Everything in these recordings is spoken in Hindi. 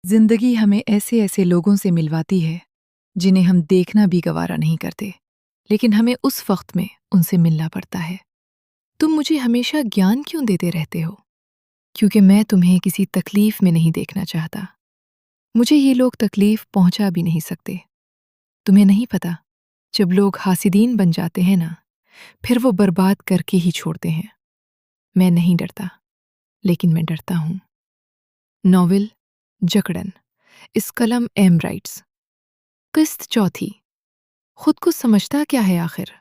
जिंदगी हमें ऐसे ऐसे लोगों से मिलवाती है जिन्हें हम देखना भी गवारा नहीं करते, लेकिन हमें उस वक्त में उनसे मिलना पड़ता है। तुम मुझे हमेशा ज्ञान क्यों देते रहते हो? क्योंकि मैं तुम्हें किसी तकलीफ में नहीं देखना चाहता। मुझे ये लोग तकलीफ पहुंचा भी नहीं सकते। तुम्हें नहीं पता, जब लोग हासिदीन बन जाते हैं ना, फिर वो बर्बाद करके ही छोड़ते हैं। मैं नहीं डरता, लेकिन मैं डरता हूं। नॉवेल जकड़न, इस कलम एम राइट्स। किस्त चौथी। खुद को समझता क्या है आखिर?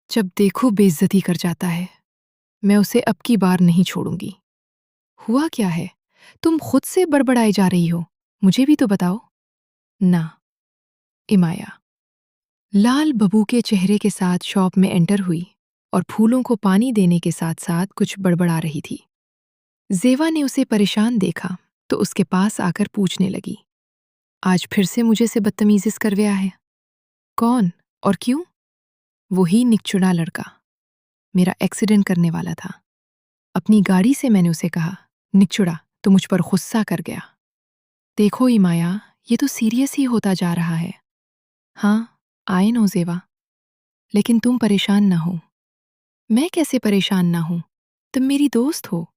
जब देखो बेइज्जती कर जाता है। मैं उसे अब की बार नहीं छोड़ूंगी। हुआ क्या है? तुम खुद से बड़बड़ाई जा रही हो। मुझे भी तो बताओ ना। इमाया लाल बबू के चेहरे के साथ शॉप में एंटर हुई और फूलों को पानी देने के साथ साथ कुछ बड़बड़ा रही थी। जेवा ने उसे परेशान देखा तो उसके पास आकर पूछने लगी, आज फिर से मुझे से बदतमीजी कर गया है? कौन और क्यों? वही निकचुड़ा लड़का, मेरा एक्सीडेंट करने वाला था। अपनी गाड़ी से मैंने उसे कहा, निकचुड़ा तो मुझ पर गुस्सा कर गया। देखो इमाया, ये तो सीरियस ही होता जा रहा है। हाँ, आई नो जेवा, लेकिन तुम परेशान ना हो। मैं कैसे परेशान ना हूं? तुम मेरी दोस्त हो।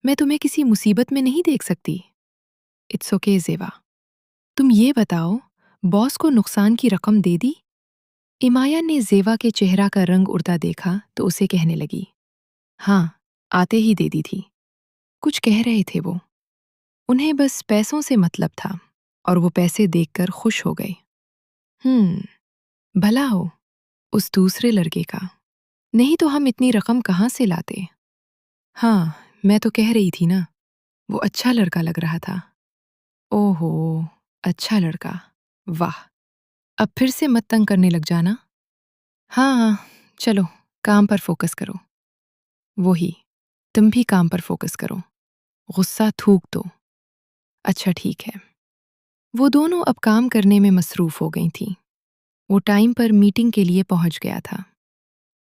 मैं तुम्हें किसी मुसीबत में नहीं देख सकती। इट्स ओके जेवा। तुम ये बताओ, बॉस को नुकसान की रकम दे दी? इमाया ने जेवा के चेहरा का रंग उड़ता देखा तो उसे कहने लगी, हाँ, आते ही दे दी थी। कुछ कह रहे थे वो। उन्हें बस पैसों से मतलब था और वो पैसे देखकर खुश हो गए। भला हो उस दूसरे लड़के का, नहीं तो हम इतनी रकम कहाँ से लाते? हाँ, मैं तो कह रही थी ना, वो अच्छा लड़का लग रहा था। ओहो, अच्छा लड़का, वाह। अब फिर से मत तंग करने लग जाना। हाँ हाँ, चलो काम पर फोकस करो। वही, तुम भी काम पर फोकस करो। गुस्सा थूक दो। अच्छा ठीक है। वो दोनों अब काम करने में मसरूफ हो गई थीं। वो टाइम पर मीटिंग के लिए पहुंच गया था।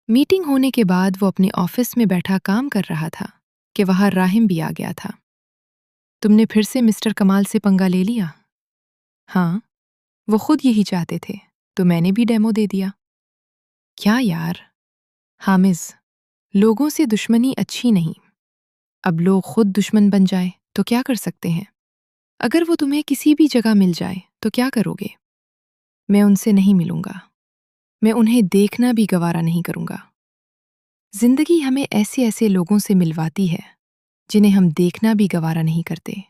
मीटिंग होने के बाद वो अपने ऑफिस में बैठा काम कर रहा था कि वहां राहिम भी आ गया था। तुमने फिर से मिस्टर कमाल से पंगा ले लिया? हाँ, वो खुद यही चाहते थे तो मैंने भी डेमो दे दिया। क्या यार हामिज, लोगों से दुश्मनी अच्छी नहीं। अब लोग खुद दुश्मन बन जाए तो क्या कर सकते हैं? अगर वो तुम्हें किसी भी जगह मिल जाए तो क्या करोगे? मैं उनसे नहीं मिलूंगा। मैं उन्हें देखना भी गवारा नहीं करूंगा। जिंदगी हमें ऐसे ऐसे लोगों से मिलवाती है जिन्हें हम देखना भी गवारा नहीं करते,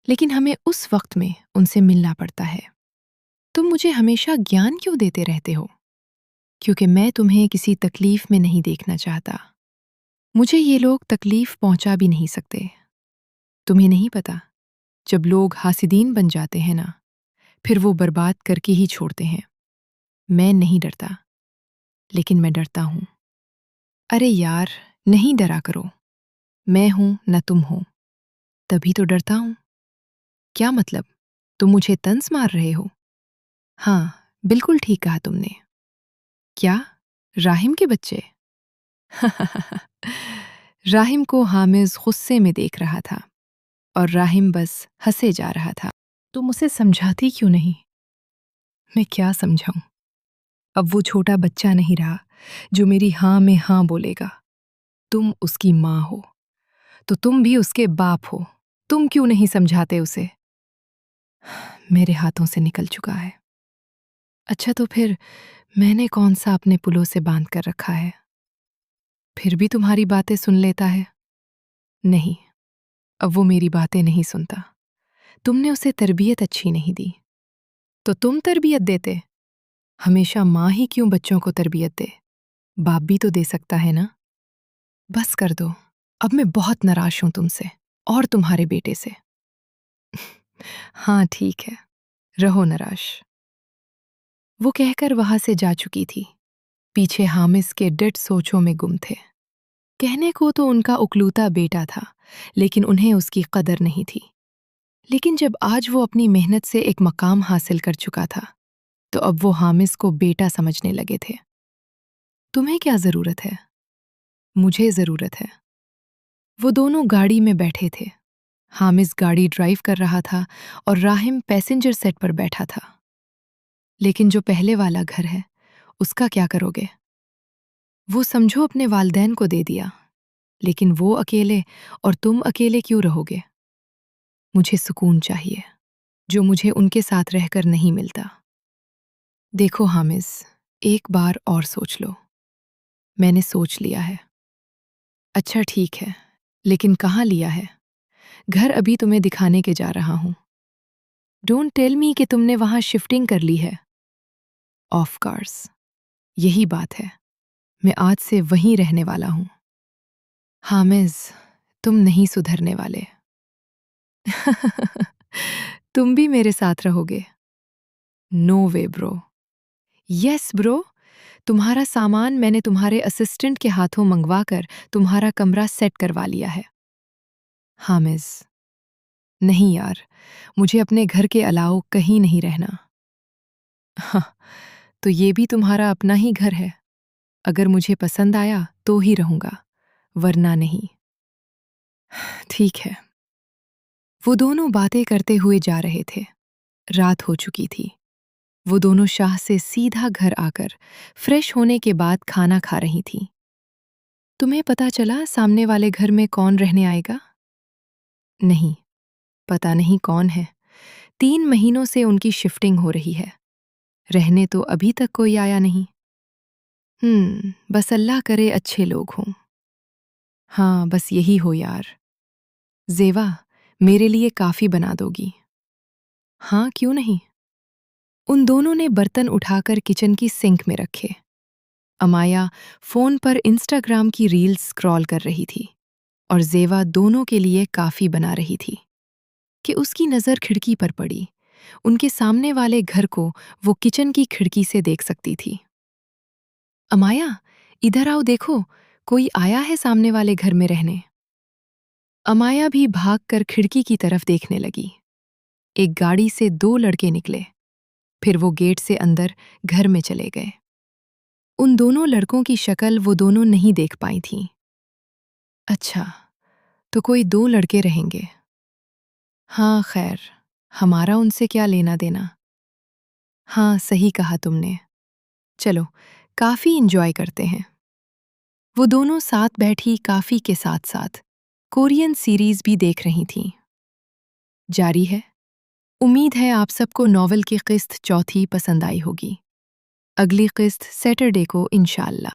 लेकिन हमें उस वक्त में उनसे मिलना पड़ता है। तुम मुझे हमेशा ज्ञान क्यों देते रहते हो? क्योंकि मैं तुम्हें किसी तकलीफ में नहीं देखना चाहता। मुझे ये लोग तकलीफ पहुंचा भी नहीं सकते। तुम्हें नहीं पता, जब लोग हासिदीन बन जाते हैं ना, फिर वो बर्बाद करके ही छोड़ते हैं। मैं नहीं डरता, लेकिन मैं डरता हूं। अरे यार, नहीं डरा करो। मैं हूं न तुम हो, तभी तो डरता हूं। क्या मतलब? तुम मुझे तंज मार रहे हो? हाँ, बिल्कुल ठीक कहा तुमने। क्या? राहिम के बच्चे? राहिम को हामिज गुस्से में देख रहा था और राहिम बस हंसे जा रहा था। तुम उसे समझाती क्यों नहीं? मैं क्या समझाऊं? अब वो छोटा बच्चा नहीं रहा जो मेरी हाँ में हाँ बोलेगा। तुम उसकी माँ हो तो तुम भी उसके बाप हो। तुम क्यों नहीं समझाते उसे? मेरे हाथों से निकल चुका है। अच्छा तो फिर मैंने कौन सा अपने पुलों से बांध कर रखा है? फिर भी तुम्हारी बातें सुन लेता है? नहीं, अब वो मेरी बातें नहीं सुनता। तुमने उसे तरबियत अच्छी नहीं दी, तो तुम तरबियत देते। हमेशा माँ ही क्यों बच्चों को तरबियत दे? बाप भी तो दे सकता है ना? बस कर दो, अब मैं बहुत नाराज हूं तुमसे और तुम्हारे बेटे से। हाँ ठीक है, रहो नाराज। वो कहकर वहां से जा चुकी थी। पीछे हामिस के डिट सोचों में गुम थे। कहने को तो उनका उकलूता बेटा था, लेकिन उन्हें उसकी कदर नहीं थी। लेकिन जब आज वो अपनी मेहनत से एक मकाम हासिल कर चुका था, तो अब वो हामिस को बेटा समझने लगे थे। तुम्हें क्या जरूरत है? मुझे जरूरत है। वो दोनों गाड़ी में बैठे थे। हामिस गाड़ी ड्राइव कर रहा था और राहिम पैसेंजर सेट पर बैठा था। लेकिन जो पहले वाला घर है, उसका क्या करोगे? वो समझो अपने वालदैन को दे दिया, लेकिन वो अकेले और तुम अकेले क्यों रहोगे? मुझे सुकून चाहिए, जो मुझे उनके साथ रहकर नहीं मिलता। देखो हामिस, एक बार और सोच लो। मैंने सोच लिया है। अच्छा ठीक है, लेकिन कहाँ लिया है? घर अभी तुम्हें दिखाने के जा रहा हूं। डोंट टेल मी कि तुमने वहां शिफ्टिंग कर ली है। ऑफ कोर्स, यही बात है। मैं आज से वहीं रहने वाला हूं। हामिस, तुम नहीं सुधरने वाले। तुम भी मेरे साथ रहोगे? No way bro. Yes bro, तुम्हारा सामान मैंने तुम्हारे असिस्टेंट के हाथों मंगवा कर तुम्हारा कमरा सेट करवा लिया है। हामिस, नहीं यार, मुझे अपने घर के अलावा कहीं नहीं रहना। हाँ, तो ये भी तुम्हारा अपना ही घर है। अगर मुझे पसंद आया तो ही रहूंगा, वरना नहीं। ठीक है। वो दोनों बातें करते हुए जा रहे थे। रात हो चुकी थी। वो दोनों शाह से सीधा घर आकर फ्रेश होने के बाद खाना खा रही थीं। तुम्हें पता चला सामने वाले घर में कौन रहने आएगा? नहीं, पता नहीं कौन है। 3 महीनों से उनकी शिफ्टिंग हो रही है। रहने तो अभी तक कोई आया नहीं। बस अल्लाह करे अच्छे लोग हों। हाँ, बस यही हो यार। ज़ेवा, मेरे लिए काफ़ी बना दोगी? हाँ, क्यों नहीं? उन दोनों ने बर्तन उठाकर किचन की सिंक में रखे। अमाया फ़ोन पर इंस्टाग्राम की रील्स स्क्रॉल कर रही थी और ज़ेवा दोनों के लिए काफ़ी बना रही थी कि उसकी नज़र खिड़की पर पड़ी। उनके सामने वाले घर को वो किचन की खिड़की से देख सकती थी। अमाया, इधर आओ देखो, कोई आया है सामने वाले घर में रहने। अमाया भी भागकर खिड़की की तरफ देखने लगी। एक गाड़ी से 2 लड़के निकले, फिर वो गेट से अंदर घर में चले गए। उन दोनों लड़कों की शक्ल वो दोनों नहीं देख पाई थीं। अच्छा, तो कोई 2 लड़के रहेंगे। हाँ खैर, हमारा उनसे क्या लेना देना। हाँ, सही कहा तुमने। चलो, काफ़ी इंजॉय करते हैं। वो दोनों साथ बैठी काफ़ी के साथ साथ कोरियन सीरीज़ भी देख रही थीं। जारी है। उम्मीद है आप सबको नॉवल की किस्त चौथी पसंद आई होगी। अगली किस्त सैटरडे को इंशाअल्लाह।